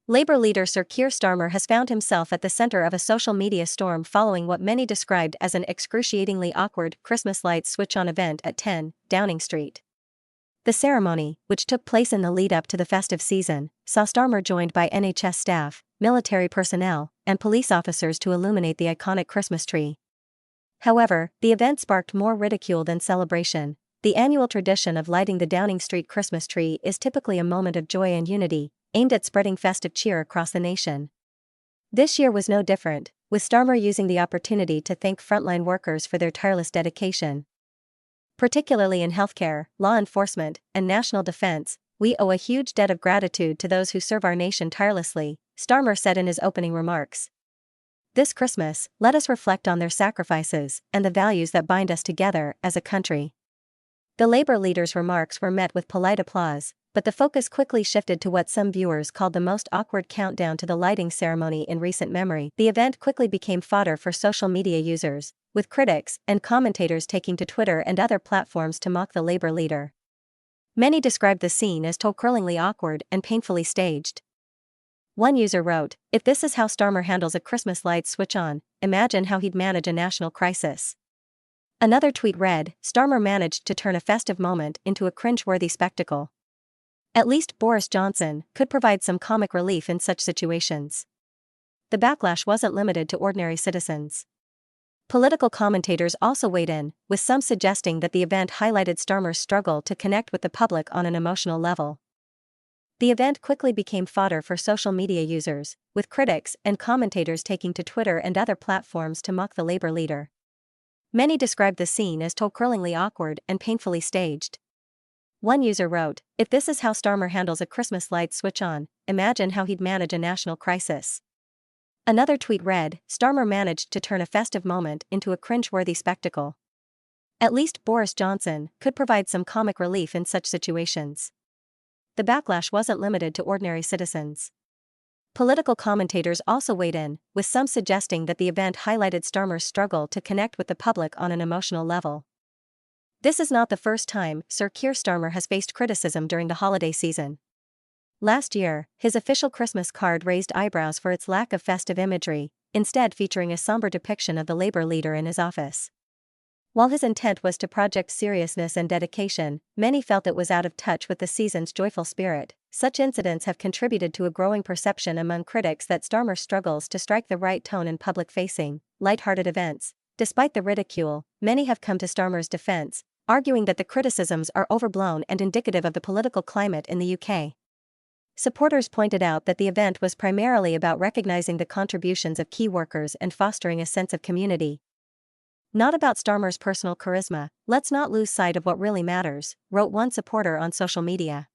Labour leader Sir Keir Starmer has found himself at the centre of a social media storm following what many described as an excruciatingly awkward Christmas lights switch-on event at 10 Downing Street. The ceremony, which took place in the lead-up to the festive season, saw Starmer joined by NHS staff, military personnel, and police officers to illuminate the iconic Christmas tree. However, the event sparked more ridicule than celebration. The annual tradition of lighting the Downing Street Christmas tree is typically a moment of joy and unity, aimed at spreading festive cheer across the nation. This year was no different, with Starmer using the opportunity to thank frontline workers for their tireless dedication. Particularly in healthcare, law enforcement, and national defense, we owe a huge debt of gratitude to those who serve our nation tirelessly, Starmer said in his opening remarks. This Christmas, let us reflect on their sacrifices and the values that bind us together as a country. The Labour leader's remarks were met with polite applause, but the focus quickly shifted to what some viewers called the most awkward countdown to the lighting ceremony in recent memory. The event quickly became fodder for social media users, with critics and commentators taking to Twitter and other platforms to mock the Labour leader. Many described the scene as toe-curlingly awkward and painfully staged. One user wrote, "If this is how Starmer handles a Christmas lights switch-on, imagine how he'd manage a national crisis." Another tweet read, "Starmer managed to turn a festive moment into a cringe-worthy spectacle. At least Boris Johnson could provide some comic relief in such situations." The backlash wasn't limited to ordinary citizens. Political commentators also weighed in, with some suggesting that the event highlighted Starmer's struggle to connect with the public on an emotional level. The event quickly became fodder for social media users, with critics and commentators taking to Twitter and other platforms to mock the Labour leader. Many described the scene as toe-curlingly awkward and painfully staged. One user wrote, "If this is how Starmer handles a Christmas lights switch-on, imagine how he'd manage a national crisis." Another tweet read, "Starmer managed to turn a festive moment into a cringe-worthy spectacle. At least Boris Johnson could provide some comic relief in such situations." The backlash wasn't limited to ordinary citizens. Political commentators also weighed in, with some suggesting that the event highlighted Starmer's struggle to connect with the public on an emotional level. This is not the first time Sir Keir Starmer has faced criticism during the holiday season. Last year, his official Christmas card raised eyebrows for its lack of festive imagery, instead featuring a somber depiction of the Labour leader in his office. While his intent was to project seriousness and dedication, many felt it was out of touch with the season's joyful spirit. Such incidents have contributed to a growing perception among critics that Starmer struggles to strike the right tone in public-facing, light-hearted events. Despite the ridicule, many have come to Starmer's defense, arguing that the criticisms are overblown and indicative of the political climate in the UK. Supporters pointed out that the event was primarily about recognizing the contributions of key workers and fostering a sense of community. Not about Starmer's personal charisma. "Let's not lose sight of what really matters," wrote one supporter on social media.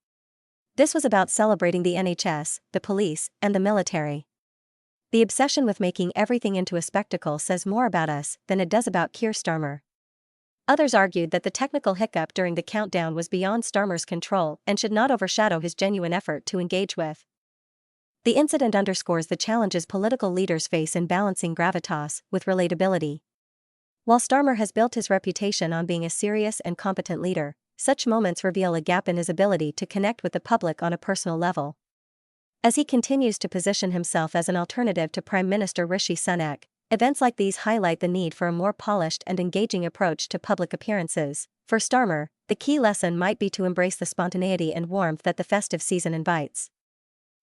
This was about celebrating the NHS, the police, and the military. The obsession with making everything into a spectacle says more about us than it does about Keir Starmer. Others argued that the technical hiccup during the countdown was beyond Starmer's control and should not overshadow his genuine effort to engage with. The incident underscores the challenges political leaders face in balancing gravitas with relatability. While Starmer has built his reputation on being a serious and competent leader, such moments reveal a gap in his ability to connect with the public on a personal level. As he continues to position himself as an alternative to Prime Minister Rishi Sunak, events like these highlight the need for a more polished and engaging approach to public appearances. For Starmer, the key lesson might be to embrace the spontaneity and warmth that the festive season invites.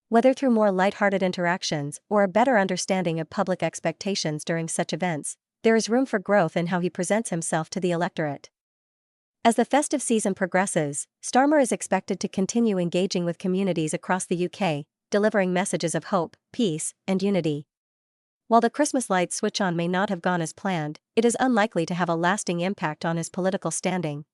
Whether through more lighthearted interactions or a better understanding of public expectations during such events, there is room for growth in how he presents himself to the electorate. As the festive season progresses, Starmer is expected to continue engaging with communities across the UK, delivering messages of hope, peace, and unity. While the Christmas lights switch-on may not have gone as planned, it is unlikely to have a lasting impact on his political standing.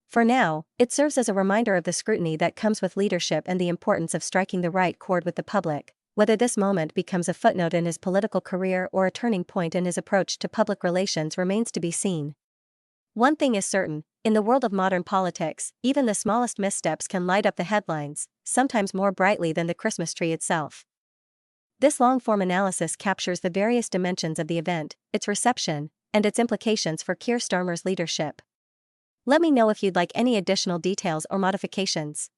For now, it serves as a reminder of the scrutiny that comes with leadership and the importance of striking the right chord with the public. Whether this moment becomes a footnote in his political career or a turning point in his approach to public relations remains to be seen. One thing is certain, in the world of modern politics, even the smallest missteps can light up the headlines, sometimes more brightly than the Christmas tree itself. This long-form analysis captures the various dimensions of the event, its reception, and its implications for Keir Starmer's leadership. Let me know if you'd like any additional details or modifications.